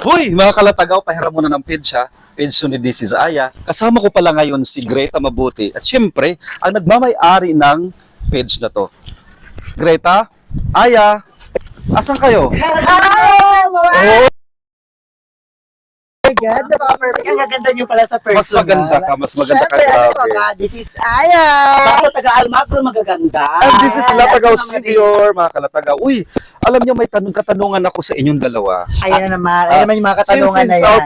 Hoy, mga kalatagaw, pahiram muna ng page ha. Page ni This is Aya. Kasama ko pala ngayon si Greta Mabuti. At syempre, ang nagmamay-ari ng page na to. Greta, Aya, asan kayo? Hello! Oh, God, napaka-perfect. Ang gaganda niyo pala sa personal. mas maganda ka, mas maganda ka. Siyempre, ano Grabe. pa ba? This is Aya. Sa taga-Almagro magaganda. And this is Latagaw yes, Senior, mga kalatagaw. Uy, alam niyo may katanungan ako sa inyong dalawa. Ayan na naman. Ayan naman yung mga katanungan na Since yan. our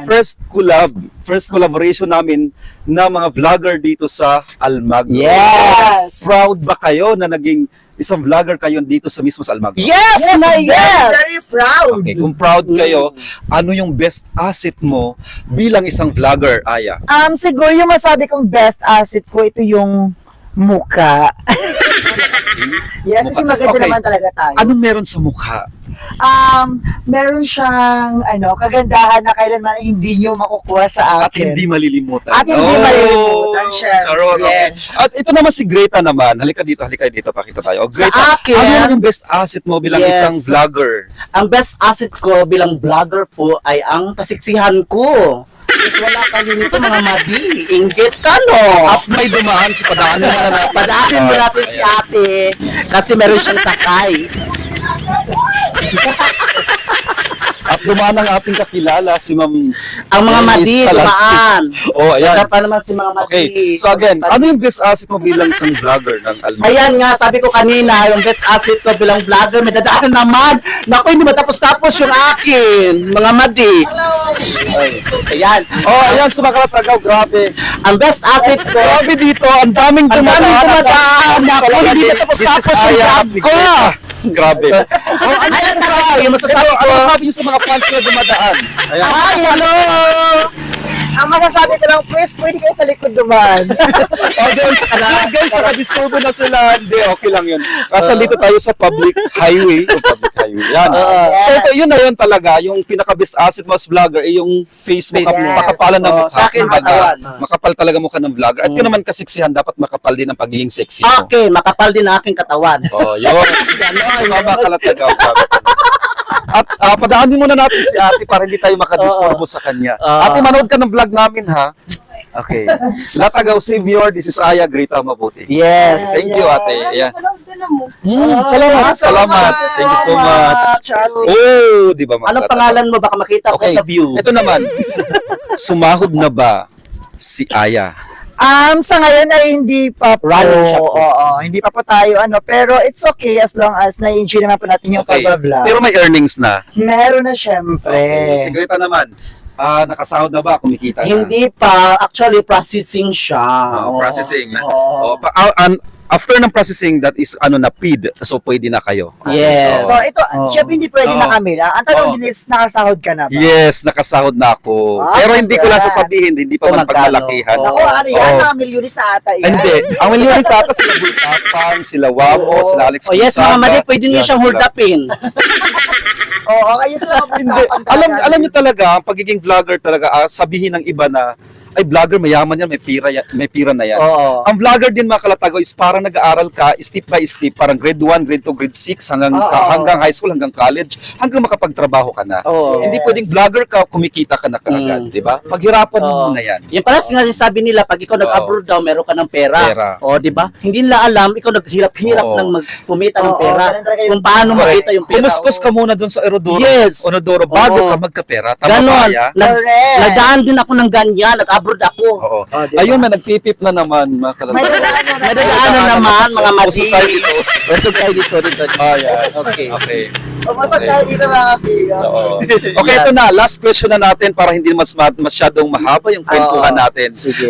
first collaboration namin na mga vlogger dito sa Almagro. Yes! Proud ba kayo na naging isang vlogger kayo dito sa mismo sa Almagro? Yes! yes! Very proud. Okay, kung proud kayo, ano yung best asset mo bilang isang vlogger, Aya? Siguro yung masabi kong best asset ko, ito yung muka. Yes, kasi maganda Okay. naman talaga tayo. Anong meron sa mukha? Meron siyang kagandahan na kailanman hindi nyo makukuha sa At akin. hindi malilimutan. At hindi malilimutan, syempre. Charot, okay. Yes. At ito naman si Greta naman. Halika dito, pakita tayo. Oh, Greta, Sa akin, ano naman yung best asset mo bilang Yes. isang vlogger? ang best asset ko bilang vlogger po ay ang kasiksihan ko. Kasi wala kayo nito mga madi. Inggit ka, no? At may dumaan sa padaanan mo na Padaanin mo natin si ate kasi meron siyang sakay. At dumaan ang ating kakilala, si Ma'am Ang mga Dennis madi, Talanti. dumaan. Oh, ayan. Wala pa naman si mga madi. Okay, so again, ano yung best asset mo bilang isang vlogger ng Almagro? Ayan nga, sabi ko kanina, yung best asset ko bilang vlogger, may dadaan naman. Naku, hindi matapos-tapos yung akin. Mga madi. Ayan. Oh, ayan, sumakalapagaw, grabe. Ang best asset ko, Grabe dito, ang daming Ang daming dumadaan. dumadaan. Naku, hindi natapos-tapos yung vlog ko. Grabe. Oh, ano Ayan masasabi? talaga, yung masasabi Ano ko. masasabi niyo sa mga fans na dumadaan? Ayan. Ay, hello! Ang masasabi ko lang, please, pwede kayo sa likod duman. Oh, guys, nakadisturbo na sila. Hindi, okay lang yun. Kasi dito tayo sa public highway. O public highway. Yan. So, ito, yun na yun talaga. Yung pinaka-best asset mo as vlogger ay yung face mo. Yes. Makapalan ng mukha. Sa akin, Kumbaga, katawan. makapal talaga mukha ng vlogger. At yun naman kasiksihan, dapat makapal din ang pagiging sexy mo. Okay, makapal din ang aking katawan. Oh, yun. Mama kalatagaw. At padaanin muna natin si ate para hindi tayo makadisturbo sa kanya. Ate, manood ka ng vlog namin, ha? Okay. Latagaw Senior, this is Aya, Greta Mabuti. Yes. Thank you, ate. Ayan. Salamat. Salamat. Thank you so much. Oh, di ba Anong pangalan mo? Baka makita ko Okay. sa view. Ito naman. Sumahod na ba si Aya? Sa ngayon ay hindi pa po. Running siya po. Oo, hindi pa po tayo pero it's okay as long as na-enjoy naman po natin yung Okay. pag-vlog. Pero may earnings na. Meron na syempre. Okay. Si Greta naman. Nakasahod na ba? Kumikita na? Hindi pa. Actually, processing siya. Oh, processing. Oo. After ng processing, that is na paid. So, pwede na kayo. Yes. So ito, Oo. syempre hindi pwede na Oo. kami. Ang tanong Oo. din is, nakasahod ka na ba? Yes, nakasahod na ako. Ah, Pero hindi ko lang congrats. sasabihin, hindi pa Kung man magkano. pagmalakihan. Oo. Ako, ano yan, Oo. mga milyonis na ata yan. Hindi. Ang milyon sa atas, sila Bultapan, sila Wamo, Oo. sila Alex Oh, yes, mga Gonzaga. madi, pwede niyo Yan, siyang sila. hold upin. Oo, kaya sila Hindi. Alam niyo talaga, ang pagiging vlogger talaga, sabihin ng iba na, ay vlogger, mayaman yan, may pira na yan. Oo. Ang vlogger din mga kalatago is parang nag-aaral ka step by step, parang grade 1, grade 2, grade 6, hanggang high school, hanggang college, hanggang makapagtrabaho ka na. Oo. Hindi pwedeng vlogger ka, kumikita ka na kaagad, di ba? Paghirapan mo Oo. muna yan. Yan pala sinasabi nila, pag ikaw nag-abroad daw, meron ka ng pera. Pera. O, di ba? Hindi nila alam, ikaw naghirap-hirap Oo. ng magkumita ng Oo, pera. ganun talaga yung- Kung paano makita yung pera. Kumuskus ka muna doon sa Erodoro. Yes. Onodoro, bago Oo. ka magkapera. Tama ba, Ganon. Aya? Correct. Nagdaan din ako ng ganyan, nag-abroad ako. Oo. Oh, diba? Ayun, may nagpipip na naman, mga kalatago. May dadaanan na. May dadaanan naman, mga madi. Usok tayo dito. Usok tayo dito. Oh, yeah. Okay. Okay. Pumasok tayo dito mga piyo. Oo. Okay, ito na. Last question na natin para hindi masyadong mahaba yung kwentuhan Oo. natin. Sige.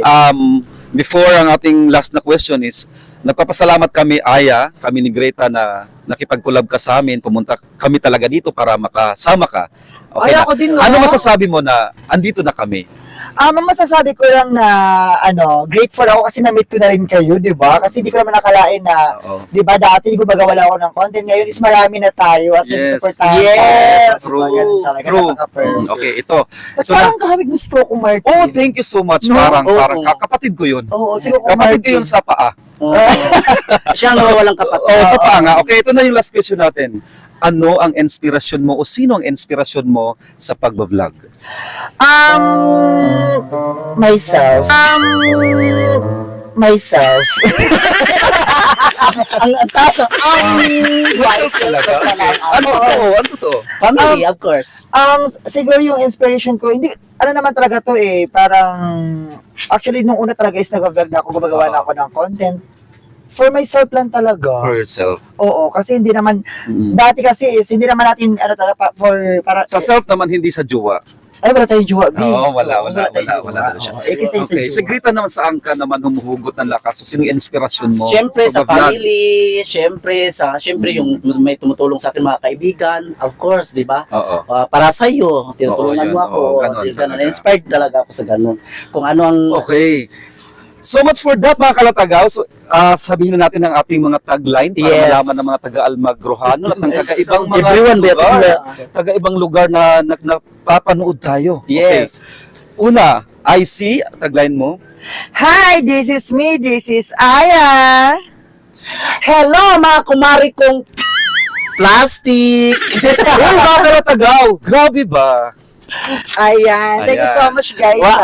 Before ang ating last na question is, nagpapasalamat kami, Aya, kami ni Greta na nakipag-collab ka sa amin. Pumunta kami talaga dito para makasama ka. Okay Ay, na. ako din, no? Ano masasabi mo na andito na kami? Ang masasabi ko lang na grateful ako kasi na-meet ko na rin kayo, 'di ba? Kasi hindi ko naman nakalain na Oo. 'di ba dati kumbaga wala ako ng content, ngayon is marami na tayo at Yes. nag-support tayo. Yes. True. Ganun talaga, True. napaka-perfect. Okay, ito. Tapos Ito na. parang kahawig mo si Coco Martin. Oh, thank you so much. No? Parang Oo. kapatid ko yun. Oo, si Coco Kapatid ko Martin. yun sa paa. Oo. Siya ang nawawalang kapatid. Oh, sa paa nga. Okay, ito na yung last question natin. ano ang inspirasyon mo o sino ang inspirasyon mo sa pagbablog? Myself. Myself. Ang taas Myself talaga? Ano totoo? Ano totoo? family, of course. Siguro yung inspiration ko, hindi, ano naman talaga to parang, actually, nung una talaga is nag-vlog na ako, gumagawa na ako ng content. For myself lang talaga. yourself. Oo, kasi hindi naman, Mm. dati kasi is, hindi naman natin, ano talaga, para, Sa self naman, hindi sa jowa. ay, wala tayong jowa, B. Oo, wala tayong wala jowa. siya. Oo, kasi tayo sa Okay, jowa. si Greta naman saan ka naman humuhugot ng lakas? So, sino yung inspirasyon mo? Siyempre sa pagbablog? family, siyempre yung may tumutulong sa akin mga kaibigan, of course, 'di ba? Oo. Para sa iyo, tinutulungan Oo, mo yun. ako, Oo, ganun ganun. talaga. Inspired talaga ako sa ganun. Kung ano ang Okay. So much for that, mga kalatagaw. So, sabihin na natin ang ating mga tagline para Yes. malaman ng mga taga-Almagrohano at ng taga-ibang mga Everyone, lugar, everywhere. taga-ibang lugar na napapanood tayo. Yes. Okay. Una, IC, tagline mo. Hi, this is me, this is Aya. Hello mga kumari kong plastic. Uy, mga kalatagaw, grabe ba? Ayan, thank you Ayan. so much, guys. Wa-